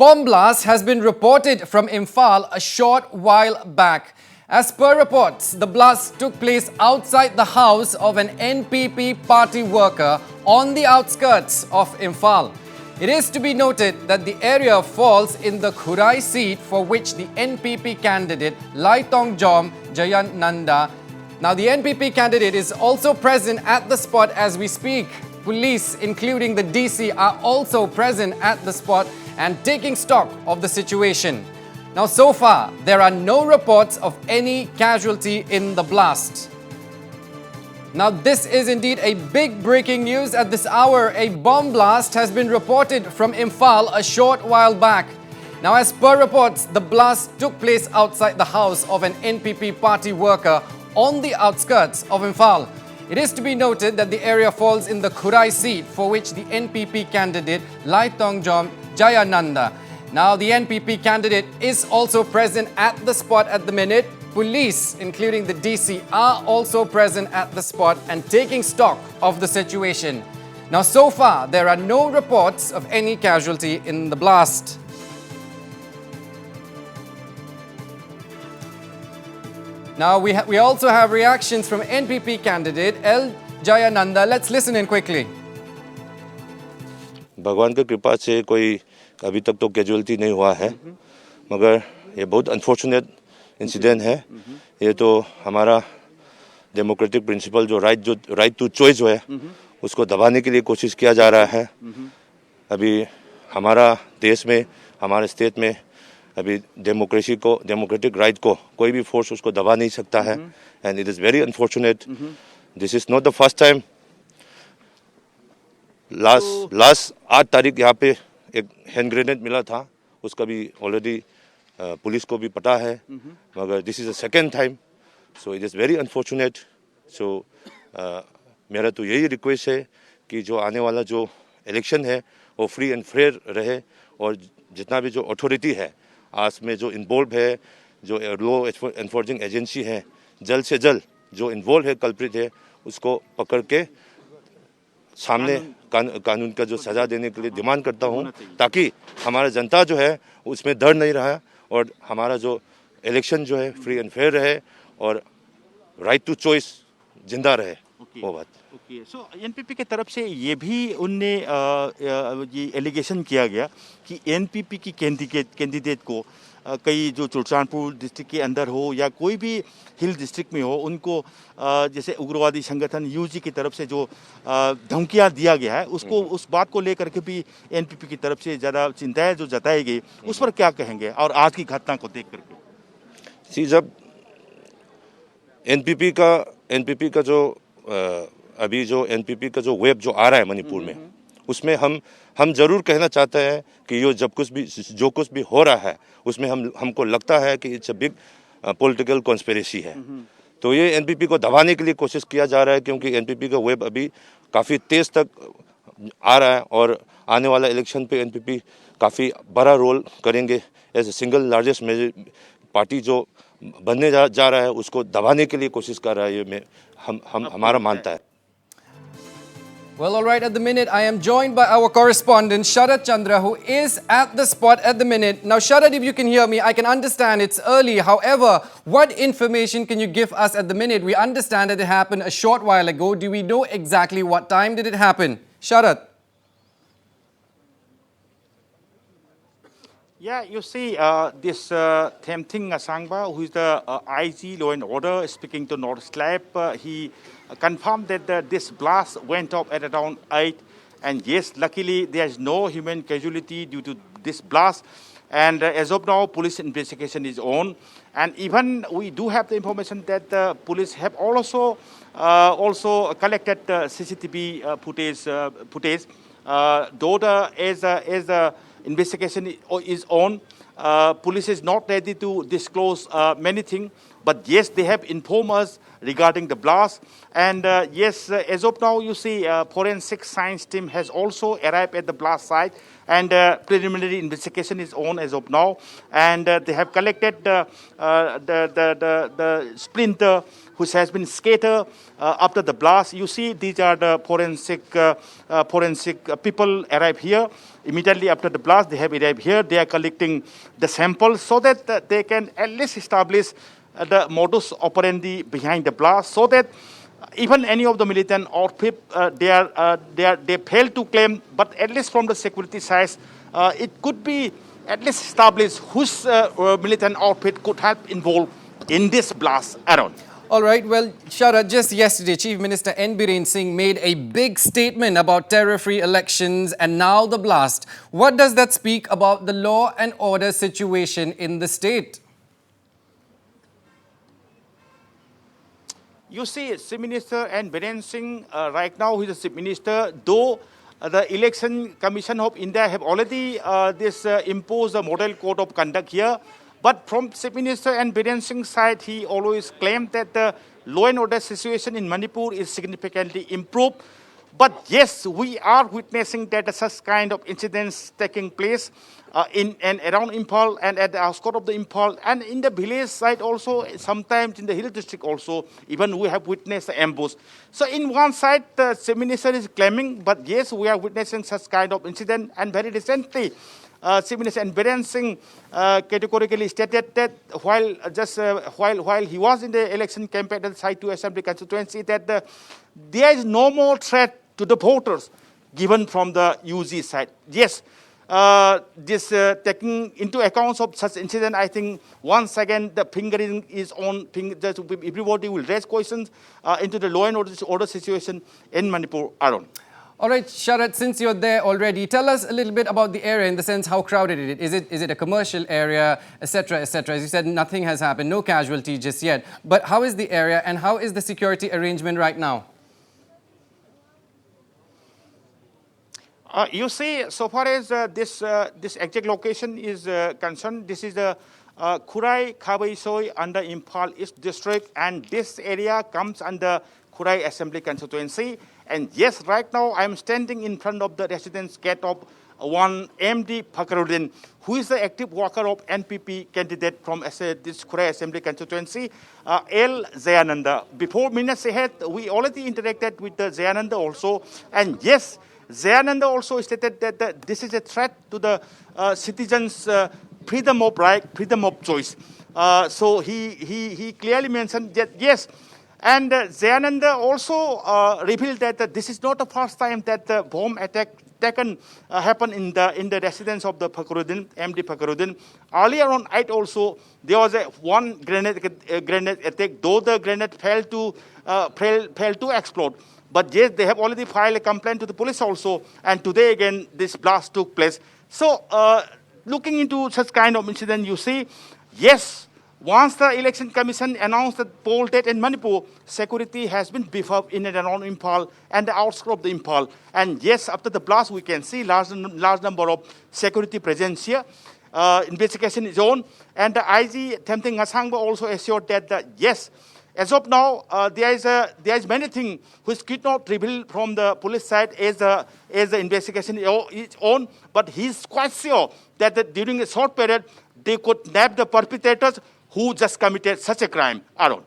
bomb blast has been reported from Imphal a short while back. As per reports, the blast took place outside the house of an NPP party worker on the outskirts of Imphal. It is to be noted that the area falls in the Khurai seat for which the NPP candidate Laitongjourn Jayananda. Now, the NPP candidate is also present at the spot as we speak. Police, including the DC, are also present at the spot and taking stock of the situation. Now, so far, there are no reports of any casualty in the blast. Now, this is indeed a big breaking news at this hour. A bomb blast has been reported from Imphal a short while back. Now, as per reports, the blast took place outside the house of an NPP party worker on the outskirts of Imphal. It is to be noted that the area falls in the Khurai seat for which the NPP candidate Laitongjourn Jayananda. Now, the NPP candidate is also present at the spot at the minute. Police, including the DC, are also present at the spot and taking stock of the situation. Now, so far, there are no reports of any casualty in the blast. Now, we also have reactions from NPP candidate L. Jayananda. Let's listen in quickly. भगवान की कृपा से कोई अभी तक तो casualty नहीं हुआ है, मगर ये बहुत अनफॉर्चुनेट इंसिडेंट है। ये तो हमारा डेमोक्रेटिक प्रिंसिपल जो राइट टू चॉइस जो है उसको दबाने के लिए कोशिश किया जा रहा है। अभी हमारा देश में, हमारे स्टेट में अभी डेमोक्रेटिक राइट को कोई भी फोर्स उसको दबा नहीं सकता है। And it is very unfortunate. This is not the first time. Last 8 तारीख यहाँ पे एक हैंड ग्रेनेड मिला था, उसका भी ऑलरेडी पुलिस को भी पता है, मगर this is the second time. So it is very unfortunate. So मेरा तो यही रिक्वेस्ट है कि जो आने वाला जो इलेक्शन है वो फ्री एंड फेयर रहे, और जितना भी जो अथॉरिटी है आज में जो इन्वॉल्व है, जो लॉ एनफोर्सिंग एजेंसी है, जल्द से जल्द जो इन्वॉल्व है, कल्प्रिट है, उसको पकड़ के सामने कानून का जो सजा देने के लिए डिमांड करता हूँ, ताकि हमारा जनता जो है उसमें डर नहीं रहा और हमारा जो इलेक्शन जो है फ्री एंड फेयर रहे और राइट टू चॉइस जिंदा रहे। वो बात ओके। सो एनपीपी की तरफ से ये भी उनने ये एलिगेशन किया गया कि एनपीपी की कैंडिडेट को कई जो चुरचानपुर डिस्ट्रिक्ट के अंदर हो या कोई भी हिल डिस्ट्रिक्ट में हो, उनको जैसे उग्रवादी संगठन यूजी की तरफ से जो धमकियां दिया गया है, उसको उस बात को लेकर के भी एनपीपी की तरफ से ज़्यादा चिंताएं जो जताई गई, उस पर क्या कहेंगे? और आज की घटना को देख करके जब एनपीपी का जो अभी जो एनपीपी का जो वेब जो आ रहा है मणिपुर में, उसमें हम जरूर कहना चाहते हैं कि जो कुछ भी हो रहा है उसमें हमको लगता है कि it's a big political conspiracy है। तो ये एनपीपी को दबाने के लिए कोशिश किया जा रहा है, क्योंकि एनपीपी का वेब अभी काफ़ी तेज़ तक आ रहा है और आने वाला इलेक्शन पे एनपीपी काफ़ी बड़ा रोल करेंगे। As a single largest party जो बनने जा रहा है, उसको दबाने के लिए कोशिश कर रहा है, ये हमारा मानता है। Well, all right, at the minute, I am joined by our correspondent, Sharad Chandra, who is at the spot at the minute. Now, Sharad, if you can hear me, I can understand it's early. However, what information can you give us at the minute? We understand that it happened a short while ago. Do we know exactly what time did it happen? Sharad? Yeah, you see, this Themting Asangba, who is the IG Law and Order, speaking to North Slab, he confirmed that this blast went off at around 8. And yes, luckily, there is no human casualty due to this blast. And as of now, police investigation is on. And even we do have the information that the police have also collected CCTV footage. Though as the investigation is on, police is not ready to disclose many things. But yes, they have informed us regarding the blast. And yes, as of now, you see, forensic science team has also arrived at the blast site, and preliminary investigation is on as of now. And they have collected the splinter which has been scattered after the blast. You see, these are the forensic people arrive here. Immediately after the blast, they have arrived here. They are collecting the samples so that they can at least establish the modus operandi behind the blast, so that even any of the militant outfit, they fail to claim, but at least from the security side, it could be at least established whose militant outfit could have involved in this blast around. All right, well, Sharad, just yesterday, Chief Minister N. Biren Singh made a big statement about terror-free elections and now the blast. What does that speak about the law and order situation in the state? You see, Chief Minister N. Biren Singh, right now, he is the Chief Minister, though the Election Commission of India have already imposed a model code of conduct here. But from Chief Minister and Biren Singh's side, he always claimed that the law and order situation in Manipur is significantly improved. But yes, we are witnessing that such kind of incidents taking place in and around Imphal and at the outskirts of the Imphal, and in the village side also, sometimes in the hill district also, even we have witnessed the ambush. So in one side, the Chief Minister is claiming, but yes, we are witnessing such kind of incident. And very recently, Chief Minister N. Biren Singh categorically stated that while he was in the election campaign at the Site 2 Assembly constituency, that there is no more threat to the voters given from the UG side. Yes, taking into account of such incident, I think once again the fingering is on. Everybody will raise questions into the law and order situation in Manipur. Aaron. All right, Sharad, since you're there already, tell us a little bit about the area in the sense how crowded it is. Is it a commercial area, etc., etc.? As you said, nothing has happened, no casualty just yet. But how is the area and how is the security arrangement right now? You see, so far as this exact location is concerned, this is the Khurai Khabaisoi under Imphal East District, and this area comes under Khurai Assembly constituency. And yes, right now I am standing in front of the residence gate of one MD Fakruddin, who is the active worker of NPP candidate from this Khurai Assembly constituency, L. Zayananda. Before minutes ahead, we already interacted with the Zayananda also. And yes, Zayananda also stated that this is a threat to the citizens' freedom of right, freedom of choice. So he clearly mentioned that yes. And Zayananda also revealed that this is not the first time that the bomb attack happened in the residence of the Fakruddin, MD Fakruddin. Earlier on night also, there was one grenade attack, though the grenade failed to explode. But yes, they have already filed a complaint to the police also, and today again this blast took place. So looking into such kind of incident, you see, yes, once the Election Commission announced the poll date in Manipur, security has been beefed up in and around Imphal and the outskirts of the Imphal. And yes, after the blast, we can see large number of security presence here. Investigation is on. And the IG, Themting Ngasangba, also assured that, yes, as of now, there is many things which could not reveal from the police side as the investigation is on. But he is quite sure that during a short period, they could nab the perpetrators who just committed such a crime. Aaron.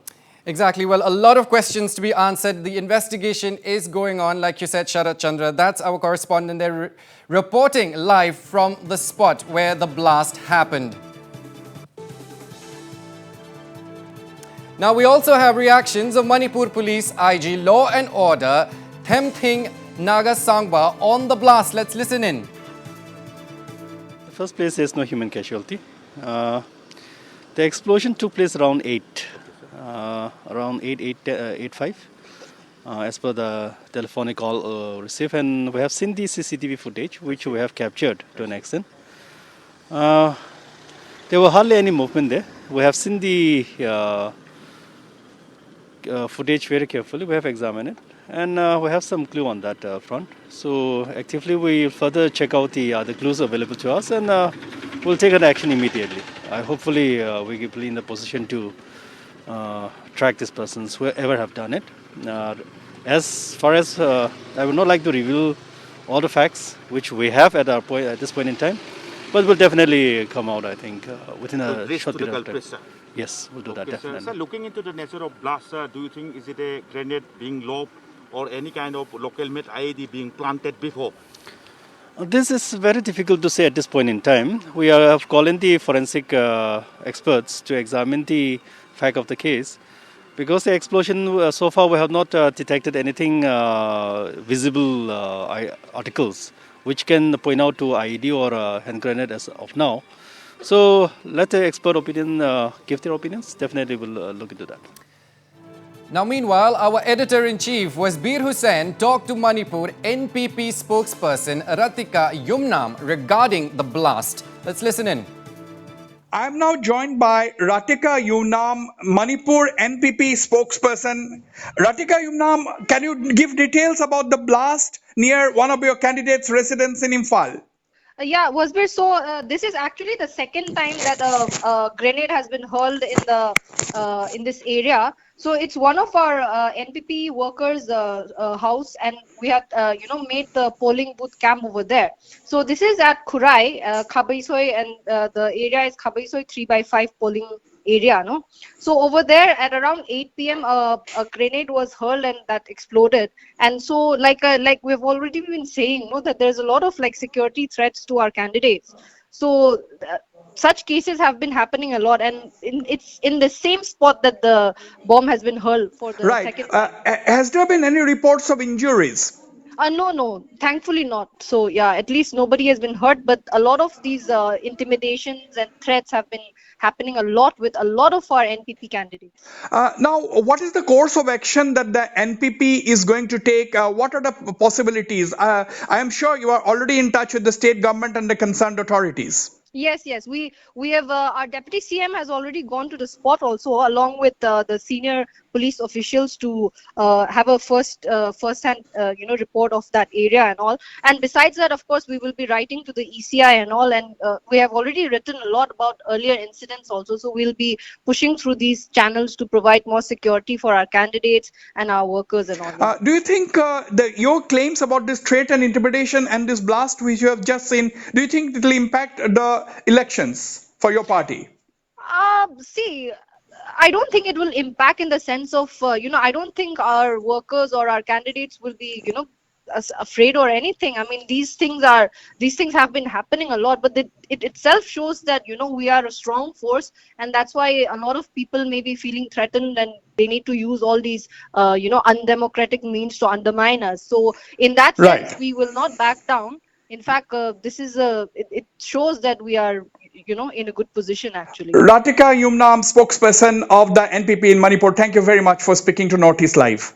Exactly. Well, a lot of questions to be answered. The investigation is going on, like you said, Sharad Chandra. That's our correspondent there reporting live from the spot where the blast happened. Now, we also have reactions of Manipur Police IG Law and Order, Themting Nagasangba, on the blast. Let's listen in. The first place, there's no human casualty. The explosion took place around 8:05, as per the telephonic call received, and we have seen the CCTV footage, which we have captured to an extent. There were hardly any movement there. We have seen the footage very carefully. We have examined it, and we have some clue on that front. So actively, we will further check out the other clues available to us, and we'll take an action immediately. Hopefully, we will be in the position to track these persons, whoever have done it. Uh, as far as I would not like to reveal all the facts which we have at this point in time, but will definitely come out, I think, within a Race short to the period of time. culprit, sir. Yes, we'll do that Okay, sir. definitely. Sir, looking into the nature of blast, sir, do you think is it a grenade being lobbed or any kind of local made IED being planted before? This is very difficult to say at this point in time. We have called in the forensic experts to examine the fact of the case. Because the explosion, so far we have not detected anything visible articles which can point out to IED or hand grenade as of now. So let the expert opinion give their opinions. Definitely we'll look into that. Now, meanwhile, our editor-in-chief Wasbir Hussain talked to Manipur NPP spokesperson Ratika Yumnam regarding the blast. Let's listen in. I am now joined by Ratika Yumnam, Manipur NPP spokesperson. Ratika Yumnam, can you give details about the blast near one of your candidates' residence in Imphal? Yeah, Wasbir. So this is actually the second time that a grenade has been hurled in this area. So it's one of our NPP workers' house, and we have made the polling booth camp over there. So this is at Khurai, Khabaisoi, and the area is Khabaisoi 3/5 polling area. No, so over there at around 8 p.m. A grenade was hurled and that exploded. And so like we've already been saying, no, that there's a lot of like security threats to our candidates. So such cases have been happening a lot, and it's in the same spot that the bomb has been hurled for the Right. second time. Has there been any reports of injuries? No, thankfully not. So yeah, at least nobody has been hurt, but a lot of these intimidations and threats have been happening a lot with a lot of our NPP candidates. Now, what is the course of action that the NPP is going to take? What are the possibilities? I am sure you are already in touch with the state government and the concerned authorities. Yes. We have our deputy CM has already gone to the spot also, along with the senior police officials to have a first-hand report of that area and all. And besides that, of course, we will be writing to the ECI and all. And we have already written a lot about earlier incidents also. So we'll be pushing through these channels to provide more security for our candidates and our workers and all. Do you think your claims about this threat and intimidation and this blast which you have just seen, do you think it will impact the elections for your party? See, I don't think it will impact in the sense of, I don't think our workers or our candidates will be, afraid or anything. I mean, these things have been happening a lot, but it itself shows that, we are a strong force, and that's why a lot of people may be feeling threatened and they need to use all these, undemocratic means to undermine us. So in that sense, Right. we will not back down. In fact, this is it shows that we are, in a good position actually. Ratika Yumnam, spokesperson of the NPP in Manipur, thank you very much for speaking to Northeast Live.